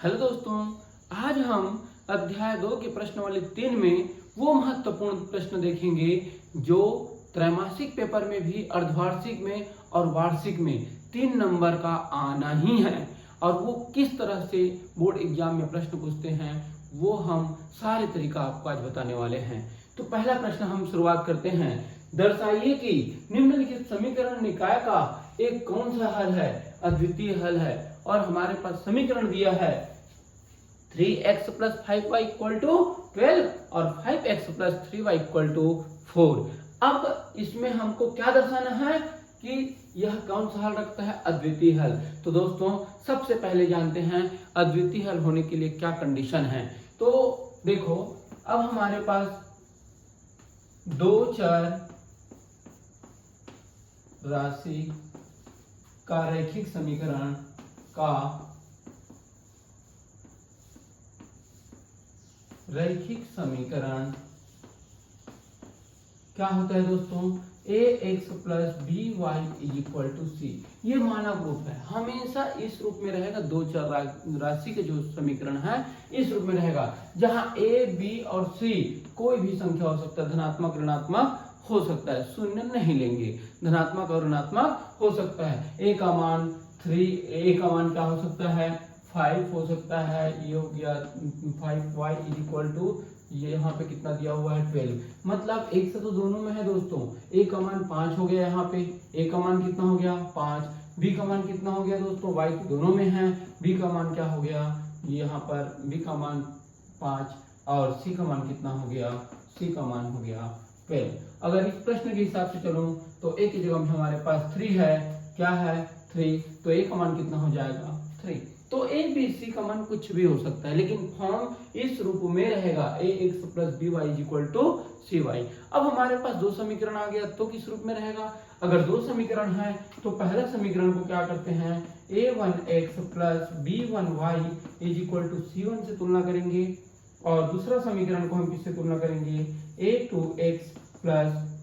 Hello दोस्तों, आज हम अध्याय 2 के प्रश्नावली 3 में वो महत्वपूर्ण प्रश्न देखेंगे जो त्रैमासिक पेपर में भी, अर्धवार्षिक में और वार्षिक में 3 नंबर का आना ही है। और वो किस तरह से बोर्ड एग्जाम में प्रश्न पूछते हैं वो हम सारे तरीका आपको आज बताने वाले हैं। तो पहला प्रश्न हम शुरुआत करते हैं। दर्शाइए कि निम्नलिखित समीकरण निकाय का एक कौन सा हल है, अद्वितीय हल है। और हमारे पास समीकरण दिया है 3x + 5y = 12 और 5x + 3y = 4। अब इसमें हमको क्या दर्शाना है कि यह कौन सा हल रखता है, अद्वितीय हल। तो दोस्तों सबसे पहले जानते हैं अद्वितीय हल होने के लिए क्या कंडीशन है। तो देखो, अब हमारे पास दो चर राशि का रैखिक समीकरण का क्या होता है दोस्तों, ax + by = c। ये मानक रूप है, हमेशा इस रूप में रहेगा। दो चर राशि के जो समीकरण है इस रूप में रहेगा, जहां a, b और c कोई भी संख्या हो सकता है, धनात्मक ऋणात्मक हो सकता है, शून्य नहीं लेंगे, धनात्मक और ऋणात्मक हो सकता है। a का मान 3, a का मान क्या हो सकता है 5 हो सकता है, ये हो गया 5y = ये यहाँ पे कितना दिया हुआ है 12। मतलब एक से तो दोनों में है दोस्तों, a का मान 5 हो गया, यहाँ पे a का मान कितना हो गया 5, b का मान कितना हो गया दोस्तों, y तो दोनों में है, b का मान क्या हो गया, यहाँ पर b का मान 5 और c का मान कितना हो गया, c का मान हो गया 12। अगर इस प्रश्न के हिसाब से चलूं तो a की जगह में हमारे पास 3 है, क्या है 3, तो a का मान कितना हो जाएगा 3। तो a b c का मान कुछ भी हो सकता है, लेकिन फॉर्म इस रूप में रहेगा ax + by = cy। अब हमारे पास दो समीकरण आ गया तो किस रूप में रहेगा। अगर दो समीकरण है तो पहला समीकरण को क्या करते हैं, a1x + b1y = c1 से तुलना करेंगे, और दूसरा समीकरण को हम किससे तुलना करेंगे, a2x +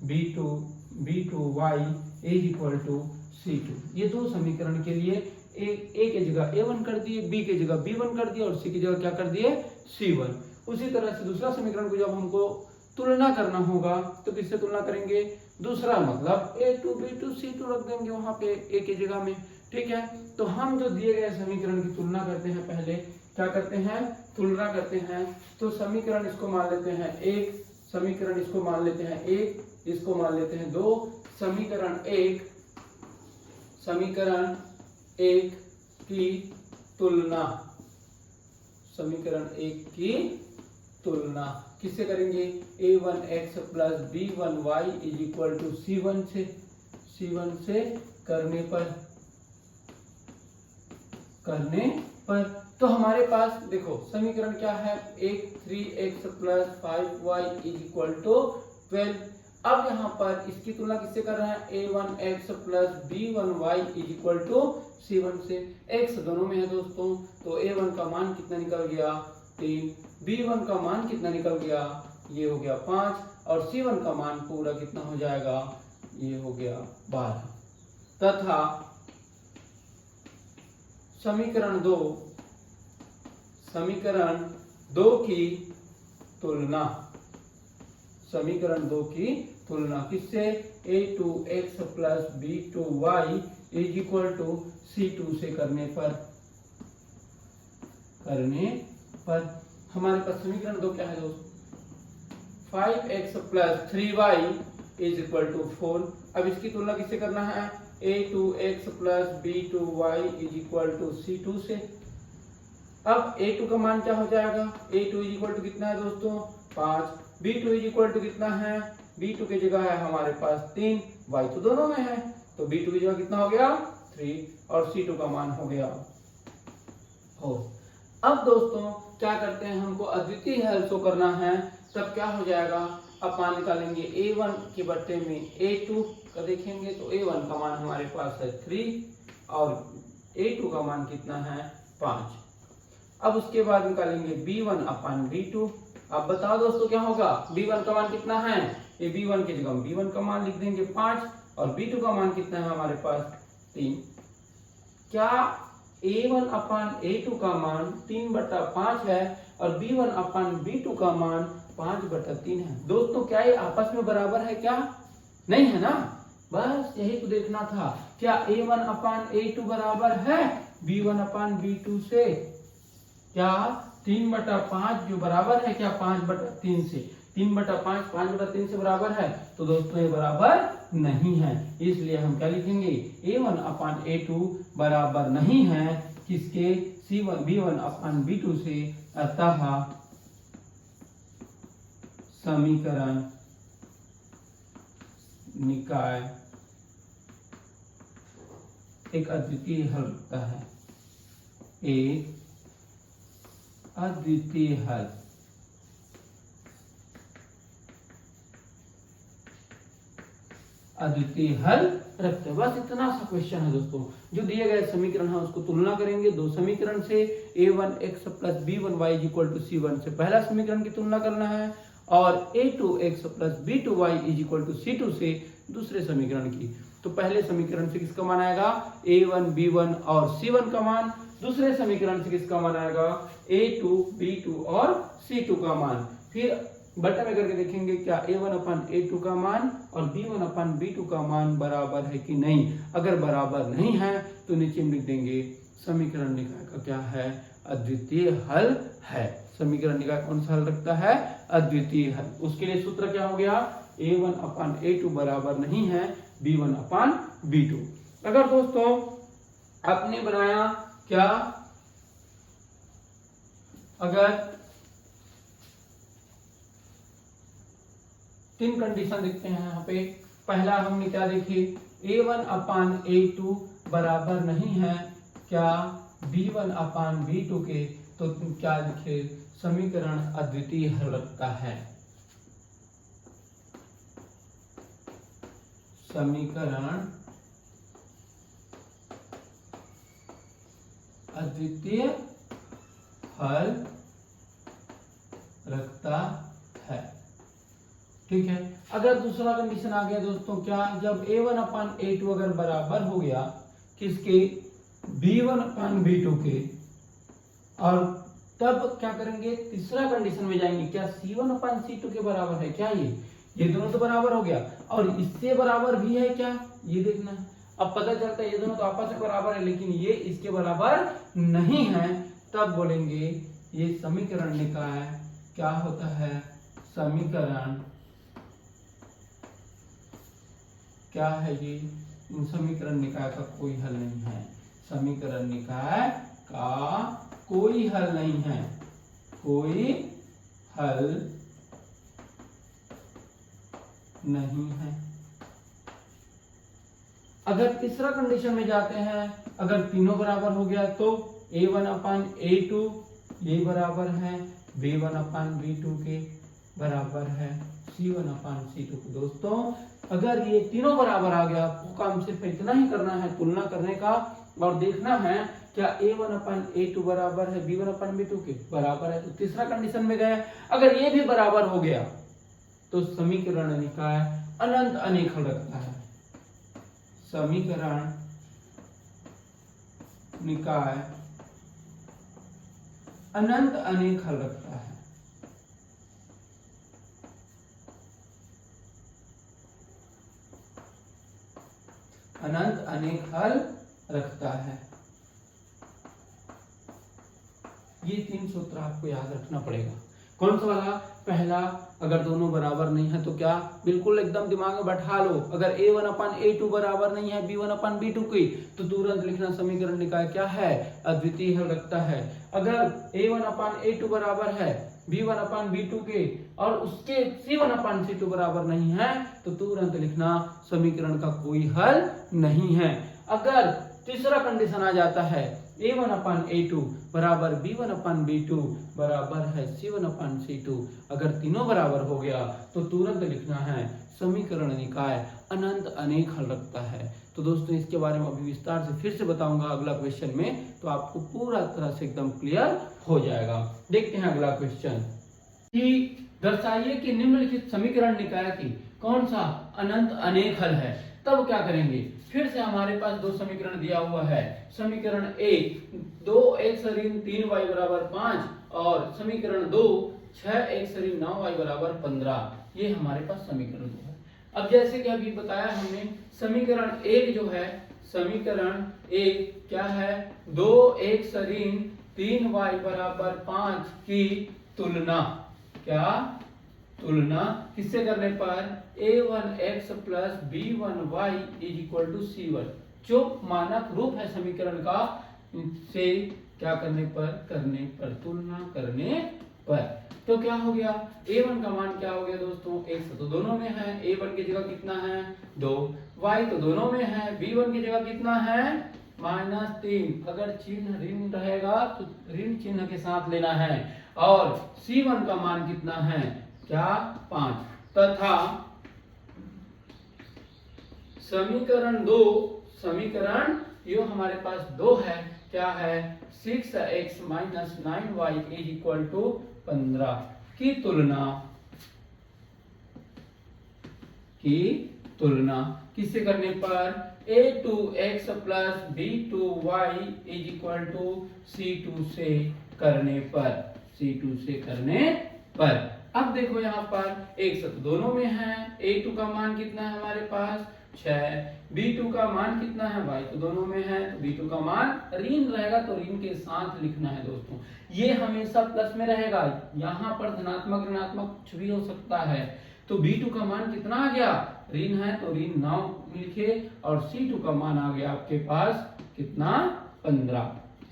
b2y = c2। ये दो समीकरण के लिए a की जगह a1 कर दिए, b की जगह b1 कर दिए और c की जगह क्या कर दिए c1। उसी तरह से दूसरा समीकरण को जब हमको तुलना करना होगा तो किससे तुलना करेंगे, दूसरा मतलब a2 b2 c2 रख देंगे वहां पे a की जगह में। ठीक है, तो हम जो दिए गए समीकरण की तुलना करते हैं, पहले क्या करते हैं, तुलना करते हैं। तो समीकरण इसको मान लेते हैं 1, समीकरण इसको मान लेते हैं 1, इसको मान लेते हैं 2। समीकरण 1 की तुलना, समीकरण 1 की तुलना किससे करेंगे, a1x + b1y = c1 से करने पर तो हमारे पास देखो समीकरण क्या है, 3x + 5y = 12। अब यहाँ पर इसकी तुलना किससे कर रहे हैं, a1x + b1y = c1 से। x दोनों में है दोस्तों, तो a1 का मान कितना निकल गया 3, b1 का मान कितना निकल गया, ये हो गया 5, और c1 का मान पूरा कितना हो जाएगा, ये हो गया 12। तथा समीकरण 2 की तुलना किससे, a2x + b2y = c2 से करने पर हमारे पास समीकरण 2 क्या है दोस्तों, 5x + 3y = 4। अब इसकी तुलना किससे करना है, a2x + b2y = c2 से। अब a2 का मान क्या हो जाएगा, a2 = कितना है दोस्तों 5, b2 = कितना है, b2 की जगह है हमारे पास 3, y तो दोनों में है, तो b2 की जगह कितना हो गया 3 और c2 का मान हो गया 4। अब दोस्तों क्या करते हैं, हमको अद्वितीय हल शो करना है, तब क्या हो जाएगा, अब मान निकालेंगे a1 के बट्टे में a2 का देखेंगे तो a1 का मान हमारे पास है 3 और a2 का मान कितना है 5। अब उसके बाद निकालेंगे b1 / b2। अब बताओ दोस्तों क्या होगा, b1 का मान कितना है, ये b1 की जगह b1 का मान लिख देंगे 5 और b2 का मान कितना है हमारे पास 3। क्या a1 अपान a2 का मान 3/5 है और b1 अपान b2 का मान 5/3 है। दोस्तों क्या ये आपस में बराबर है क्या? नहीं है ना। बस यही तो देखना था, क्या a1 अपान a2 बराबर है b1 अपान b2 से? क्या 3/5 जो बराबर है क्या 5/3 से? 3/5 5/3 से बराबर है, तो दोस्तों ये बराबर नहीं है। इसलिए हम क्या लिखेंगे, a1 अपान a2 बराबर नहीं है किसके? b1 अपान b2 से। अतः समीकरण निकाय एक अद्वितीय हल रखता है। एक अद्वितीय हल रखते हैं। बस इतना सा क्वेश्चन है दोस्तों। जो दिए गए समीकरण है उसको तुलना करेंगे दो समीकरण से, a1x plus b1y equal to c1 से पहला समीकरण की तुलना करना है, और a2x plus b2y equal to c2 से दूसरे समीकरण की। तो पहले समीकरण से किसका मान आएगा, a1 b1 और c1 का मान। दूसरे समीकरण से किसका मान आएगा, a2 b2 और c2 का मान। फिर बटा में करके देखेंगे क्या a1 अपान a2 का मान और b1 अपान b2 का मान बराबर है कि नहीं। अगर बराबर नहीं है तो नीचे में लिख देंगे समीकरण निकाय का क्या है, अद्वितीय हल है। समीकरण निकाय कौन सा हल रखता है, अद्वितीय हल। उसके लिए सूत्र क्या हो गया, a1 अपान a2 बराबर नहीं है b1 अपान b2। अगर दोस्तों आपने बनाया क्या, अगर तीन कंडीशन देखते हैं यहाँ पे। पहला हमने क्या देखी, a1 अपान a2 बराबर नहीं है क्या b1 अपान b2 के, तो क्या लिखे, समीकरण अद्वितीय हल रखता है। समीकरण अद्वितीय हल रखता है। ठीक है। अगर दूसरा कंडीशन आ गया दोस्तों, क्या, जब a1 अपान a2 अगर बराबर हो गया किसके, b1 अपान b2 के, और तब क्या करेंगे, तीसरा कंडीशन में जाएंगे, क्या c1 अपान c2 के बराबर है क्या, ये दोनों तो बराबर हो गया, और इससे बराबर भी है क्या, ये देखना है। अब पता चलता है ये दोनों तो आपस में बराबर है लेकिन ये इसके बराबर नहीं है, तब बोलेंगे ये समीकरण निकाय क्या होता है, समीकरण क्या है, ये समीकरण निकाय का कोई हल नहीं है। समीकरण निकाय का कोई हल नहीं है, कोई हल नहीं है। अगर तीसरा कंडीशन में जाते हैं, अगर तीनों बराबर हो गया तो a1 अपान a2 ये बराबर है b1 अपान b2 के बराबर है c1 अपान c2 के। दोस्तों अगर ये तीनों बराबर आ गया तो काम सिर्फ इतना ही करना है, तुलना करने का, और देखना है क्या a1 अपान a2 बराबर है b1 अपान b2 के बराबर है। तो तीसरा कंडीशन में गए, अगर ये भी बराबर हो गया तो समीकरण निकाय अनंत अनेक हल रखता है। समीकरण निकाय अनंत अनेक हल रखता है। अनंत अनेक हल रखता है। ये तीन सूत्र आपको याद रखना पड़ेगा। कौन सा वाला, पहला, अगर दोनों बराबर नहीं है तो क्या, बिल्कुल एकदम दिमाग में बैठा लो, अगर a1 अपान a2 बराबर नहीं है b1 अपान b2 की, तो तुरंत लिखना समीकरण निकाय क्या है, अद्वितीय हल रखता है। अगर a1 अपान a2 बराबर है b1 अपान b2 के, और उसके c1 अपान c2 बराबर नहीं है, तो तुरंत लिखना समीकरण का कोई हल नहीं है। अगर तीसरा कंडीशन आ जाता है a1 अपान a2 बराबर b1 अपान b2 बराबर है c1 अपान c2, अगर तीनों बराबर हो गया तो तुरंत लिखना है समीकरण निकाय अनंत अनेक हल रखता है। तो दोस्तों इसके बारे में अभी विस्तार से फिर से बताऊंगा अगला क्वेश्चन में, तो आपको पूरा तरह से एकदम क्लियर हो जाएगा। देखते हैं अगला क्वेश्चन, कि दर्शाइए कि निम्नलिखित समीकरण निकाय की कौन सा अनंत अनेक हल है। तब क्या करेंगे, फिर से हमारे पास दो समीकरण दिया हुआ है। समीकरण 1 2x ऋण 3y बराबर 5 और समीकरण 2 6x ऋण 9y बराबर 15, ये हमारे पास समीकरण 2 है। अब जैसे कि अभी बताया हमने, समीकरण 1 जो है, समीकरण 1 क्या है, 2x ऋण 3y बराबर 5 की तुलना, क्या तुलना किससे करने पर, a1x plus b1y is equal to c1, जो मानक रूप है समीकरण का, से क्या करने पर तुलना करने पर। तो क्या हो गया, a1 का मान क्या हो गया दोस्तों, x तो दोनों में है, a1 की जगह कितना है 2, y तो दोनों में है, b1 की जगह कितना है -3, अगर चिन्ह ऋण रहेगा तो ऋण चिन्ह के साथ लेना है, और c1 का मान कितना है, क्या 5, तथा समीकरण 2, समीकरण यो हमारे पास 2 है, क्या है 6x minus 9y is equal to 15 की तुलना किससे करने पर, a2x plus b2y is equal to c2 से करने पर, अब देखो यहाँ पर x तो दोनों में है, a2 का मान कितना है हमारे पास 6, b2 का मान कितना है, y तो दोनों में है, तो b2 का मान ऋण रहेगा तो ऋण के साथ लिखना है दोस्तों, ये हमेशा प्लस में रहेगा, यहाँ पर धनात्मक ऋणात्मक कुछ भी हो सकता है। तो b2 का मान कितना आ गया, ऋण है तो ऋण 9 लिखे, और c2 का मान आ गया आपके पास कितना 15,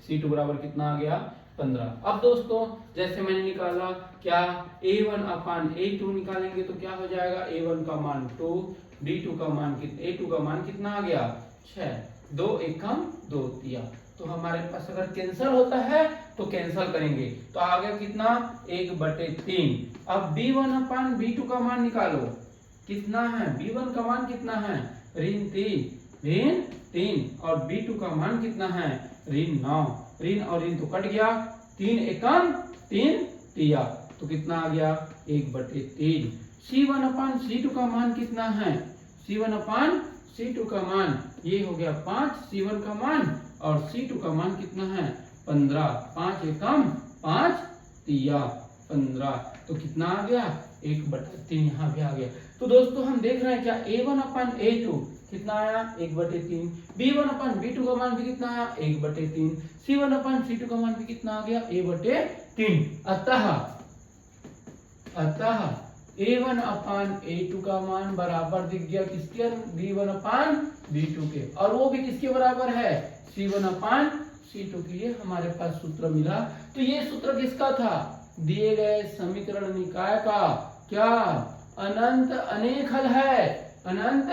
c2 बराबर कितना आ गया 15। अब दोस्तों जैसे मैंने निकाला, क्या a1 अपान a2 निकालेंगे तो क्या हो जाएगा, a1 का मान 2, b2 का मान a2 का मान कितना आ गया 6, 2 एकम 2 दिया, तो हमारे पास अगर कैंसिल होता है तो कैंसिल करेंगे, तो आ गया कितना 1/3। अब b1 अपान b2 का मान निकालो, कितना है, b1 का मान कितना है ऋण 3 और b2 का मान कितना है ऋण 9, ऋण और ऋण तो कट गया, 3 एकम 3 दिया, तो कितना आ गया 1/3। c1 अपान c2 का मान कितना है, c1 अपान c2 का मान ये हो गया 5, c1 का मान, और c2 का मान कितना है 15, 5 एकम 5 दिया 15, तो कितना आ गया 1/3, यहाँ भी आ गया। तो दोस्तों हम देख रहे हैं क्या, a1 अपान a2 कितना आया 1/3, b1 अपान b2 का मान भी कितना आया 1/3, c1 अपान c2 का मान भी कितना आ गया 1/3। अतः a1 अपान a2 का मान बराबर दिख गया किसके, b1 अपान b2 के, और वो भी किसके बराबर है c1 अपान c2 के, ये हमारे पास सूत्र मिला। तो ये सूत्र किसका था, दिए गए समीकरण निकाय का, क्या अनंत अनेक हल है, अनंत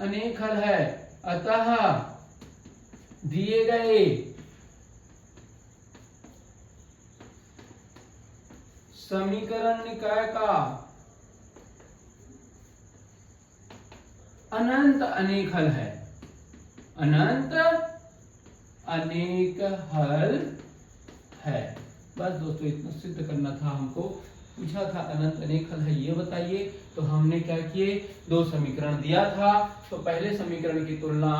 अनेक हल है, अतः दिए गए समीकरण निकाय का अनंत अनेक हल है, अनंत अनेक हल है। बस दोस्तों इतना सिद्ध करना था हमको, पूछा था अनंत अनेक हल है ये बताइए, तो हमने क्या किए, दो समीकरण दिया था, तो पहले समीकरण की तुलना,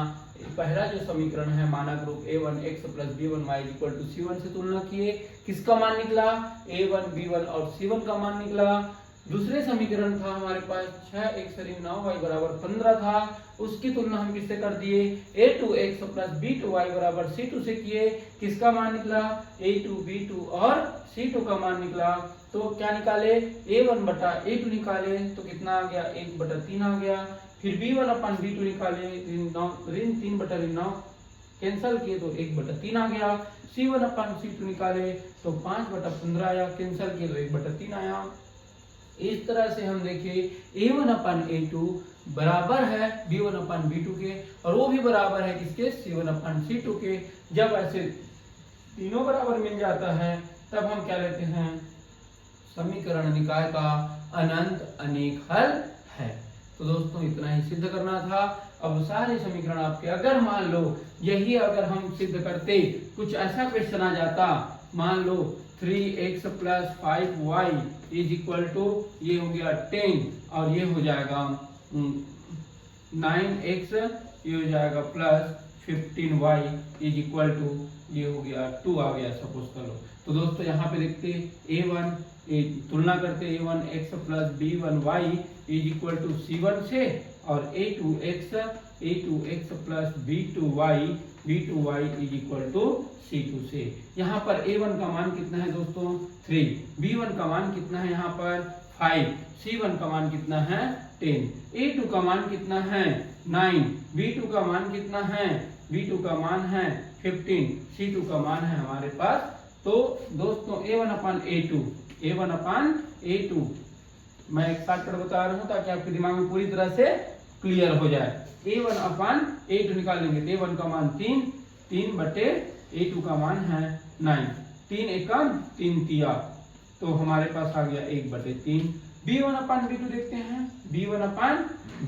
पहला जो समीकरण है मानक रूप a1x plus b1y equal to c1 से तुलना किए, किसका मान निकला a1 b1 और c1 का मान निकला। दूसरे समीकरण था हमारे पास 6x ऋण 9y बराबर 15 था, उसकी तुलना हम किससे कर दिए, a2x प्लस b2y बराबर c2 से किए, किसका मान निकला a2 b2 और c2 का मान निकला, तो क्या निकाले a1 बटा a2 निकाले, तो कितना आ गया 1/3 आ गया, फिर b1 अपन b2 निकाले, ऋण 3 बटा ऋण 9 कैंसिल किए तो 1/3 आ गया, c1 अपन c2 निकाले तो 5/15 आया, कैंसिल किए तो 1/3 आया। इस तरह से हम देखिए a1 अपन a2 बराबर है b1 अपन b2 के, और वो भी बराबर है किसके c1 अपन c2 के। जब ऐसे तीनों बराबर मिल जाता है तब हम क्या लेते हैं, समीकरण निकाय का अनंत अनेक हल है। तो दोस्तों इतना ही सिद्ध करना था। अब सारे समीकरण आपके, अगर मान लो यही अगर हम सिद्ध करते, कुछ ऐसा क्वेश्चन आ जाता, मान लो 3x plus 5y is equal to, ये हो गया 10 और ये हो जाएगा 9x, ये हो जाएगा plus 15y is equal to, ये हो गया 2 आ गया सपोज कर लो। तो दोस्तों यहाँ पे देखते तुलना करते a1x plus b1y is equal to c1 से, और a2x plus b2y is equal to c2 से। यहाँ पर a1 का मान कितना है दोस्तों 3, b1 का मान कितना है यहाँ पर 5, c1 का मान कितना है 10, a2 का मान कितना है 9, b2 का मान कितना है, b2 का मान है 15, c2 का मान है हमारे पास। तो दोस्तों a1 अपान a2 मैं एक शॉर्टकट बता रहा हूं ताकि आपके दिमाग में पूरी तरह से क्लियर हो जाए। a1 अपान a2 निकालेंगे तो a1 का मान 3 बटे a2 का मान है 9, 3 एकम 3 तिया, तो हमारे पास आ गया 1/3। b1 अपान b2 देखते हैं, b1 अपान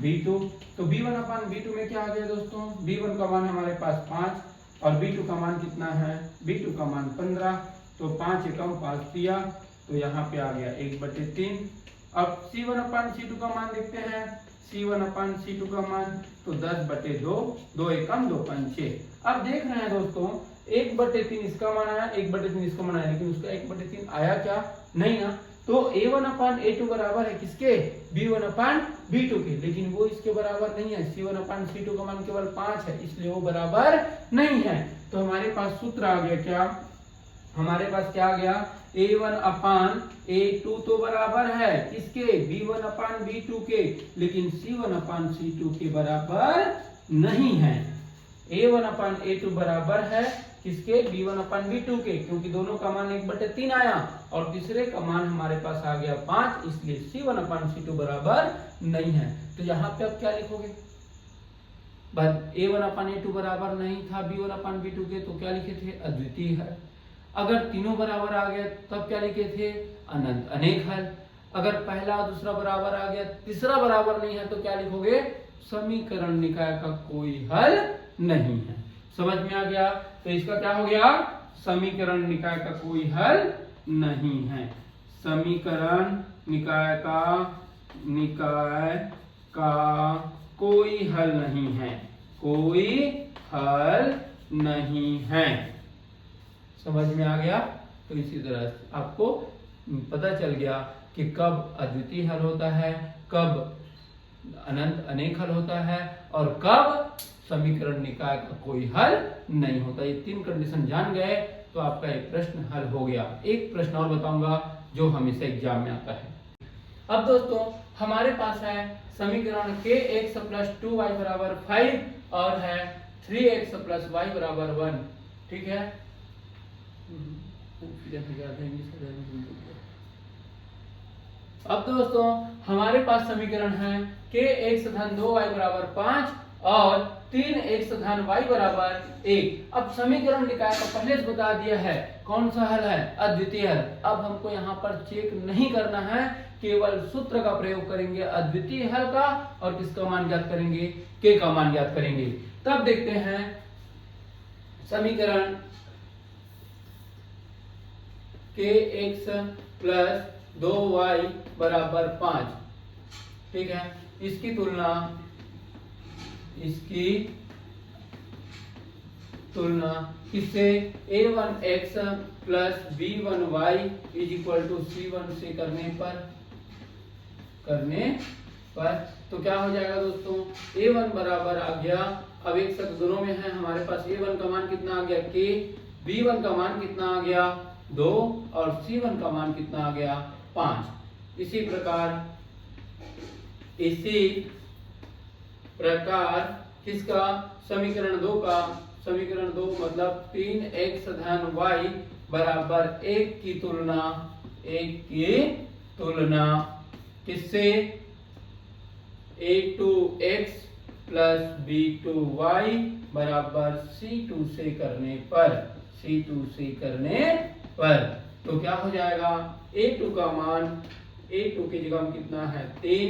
b2, तो b1 अपान b2 में क्या आ गया दोस्तों, b1 का मान हमारे पास 5 और b2 का मान कितना है, b2 का मान 15, तो 5 एकम 5 तिया, तो यहाँ पे आ गया 1/3। अब c1 अपान c2 का मान देखते हैं, c1 अपान c2 का मान तो 10/2, 2 एकम 2 5 6। अब देख रहे हैं दोस्तों 1/3 इसका मान आया, 1/3 इसका मान आया, लेकिन उसका 1/3 आया क्या, नहीं ना। तो a1 अपान a2 बराबर है किसके, b1 अपान b2 के, लेकिन वो इसके बराबर नहीं है। c1 अपान c2 का मान केवल 5 है, इसलिए वो बराबर नहीं है। तो हमारे पास सूत्र आ गया क्या, हमारे पास क्या आ गया, a1 अपान a2 तो बराबर है किसके, b1 अपान b2 के, लेकिन c1 अपान c2 के बराबर नहीं है। a1 अपान a2 बराबर है किसके, b1 अपान b2 के, क्योंकि दोनों का मान 1/3 आया और तीसरे का मान हमारे पास आ गया 5, इसलिए c1 अपान c2 बराबर नहीं है। तो यहाँ पे अब क्या लिखोगे, a1 अपान a2 बराबर नहीं था b1 अपान b2 के, तो क्या लिखे थे, अद्वितीय है। अगर तीनों बराबर आ गए तब क्या लिखे थे, अनंत अनेक हल। अगर पहला और दूसरा बराबर आ गया, तीसरा बराबर नहीं है, तो क्या लिखोगे, समीकरण निकाय का कोई हल नहीं है। समझ में आ गया, तो इसका क्या हो गया, समीकरण निकाय का कोई हल नहीं है। समीकरण निकाय का कोई हल नहीं है, कोई हल नहीं है। समझ में आ गया। तो इसी तरह आपको पता चल गया कि कब अद्वितीय हल होता है, कब अनंत अनेक हल होता है, और कब समीकरण निकाय का कोई हल नहीं होता। ये 3 कंडीशन जान गए तो आपका एक प्रश्न हल हो गया। एक प्रश्न और बताऊंगा जो हमेशा एग्जाम में आता है। अब दोस्तों हमारे पास है समीकरण kx प्लस 2y बराबर 5 और है 3x प्लस y बराबर 1, ठीक है। अब दोस्तों हमारे पास समीकरण है kx धन 2y बराबर 5 और 3x धन y बराबर 1। अब समीकरण निकाय का पहले से बता दिया है कौन सा हल है, अद्वितीय हल। अब हमको यहाँ पर चेक नहीं करना है, केवल सूत्र का प्रयोग करेंगे अद्वितीय हल का, और किसका मान ज्ञात करेंगे, k का मान ज्ञात करेंगे। तब देखते हैं समीकरण kx प्लस 2y बराबर 5, ठीक है। इसकी तुलना किससे, a1x plus b1y is equal to c1 से करने पर तो क्या हो जाएगा दोस्तों, a1 बराबर आ गया, अब एक साथ दोनों में है, हमारे पास a1 का मान कितना आ गया k, b1 का मान कितना आ गया 2 और c1 का मान कितना आ गया 5। इसी प्रकार किसका, समीकरण 2 का, समीकरण 2 मतलब 3x धन y बराबर 1 की तुलना किससे, a2x प्लस b2y बराबर c2 से करने पर तो क्या हो जाएगा, a2 का मान, a2 की जगह में कितना है 3,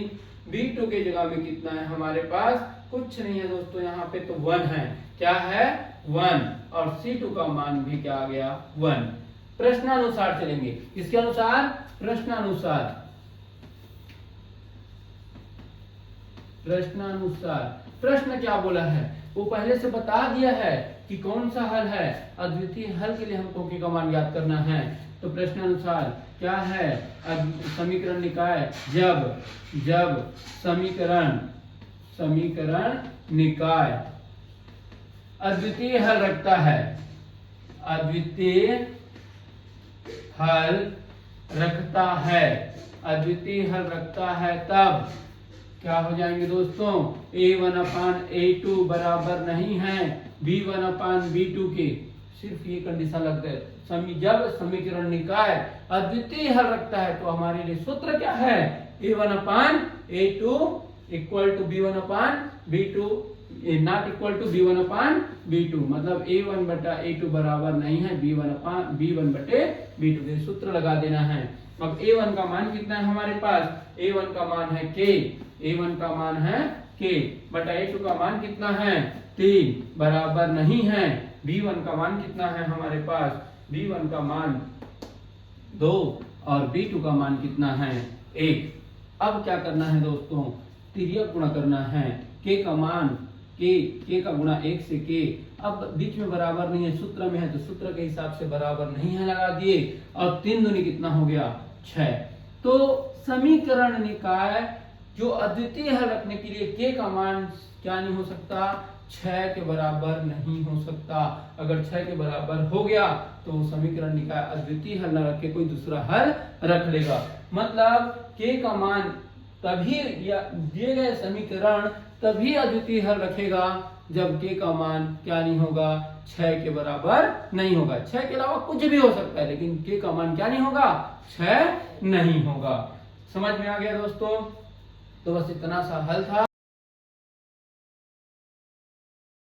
b2 की जगह में कितना है हमारे पास, कुछ नहीं है दोस्तों, यहाँ पे तो 1 है, क्या है 1, और c2 का मान भी क्या आ गया 1। प्रश्नानुसार चलेंगे, किसके अनुसार, प्रश्नानुसार प्रश्न क्या बोला है वो पहले से बता दिया है कि कौन सा हल है। अद्वितीय हल के लिए हमको के का मान ज्ञात करना है। तो प्रश्न अनुसार क्या है, समीकरण निकाय जब समीकरण निकाय अद्वितीय हल रखता है, अद्वितीय हल रखता है तब क्या हो जाएंगे दोस्तों, a1/a2 बराबर नहीं है b1/b2 के। सिर्फ ये कंडीशन लग गए, जब समीकरण निकाय अद्वितीय हल रखता है तो हमारे लिए सूत्र क्या है, a1/a2 equal to b1/b2 not equal to b1/b2, मतलब a1/a2 बराबर नहीं है b1/b2। सूत्र लगा देना है। अब a1 का मान कितना है हमारे पास, a1 का मान है k बटा a2 का मान कितना है 3 बराबर नहीं है। b1 का मान कितना है हमारे पास, b1 का मान 2 और b2 का मान कितना है 1। अब क्या करना है दोस्तों, तिर्यक गुणा करना है। k का मान k का गुणा 1 से k, अब बीच में बराबर नहीं है, सूत्र में है तो सूत्र के हिसाब से बराबर नहीं है, लगा दिए। और 3 दूनी कितना हो गया 6। तो समीकरण निकाय जो अद्वितीय हल रखने के लिए k का मान क्या नहीं हो सकता, 6 के बराबर नहीं हो सकता। अगर 6 के बराबर हो गया तो समीकरण निकाय अद्वितीय हल न रख के कोई दूसरा हल रख लेगा। मतलब k का मान तभी या दिए गए समीकरण तभी अद्वितीय हल रखेगा जब k का मान क्या नहीं होगा, 6 के बराबर नहीं होगा। 6 के अलावा कुछ भी हो सकता है लेकिन k का मान क्या नहीं होगा, 6 नहीं होगा। समझ में आ गया दोस्तों। तो बस इतना सा हल था।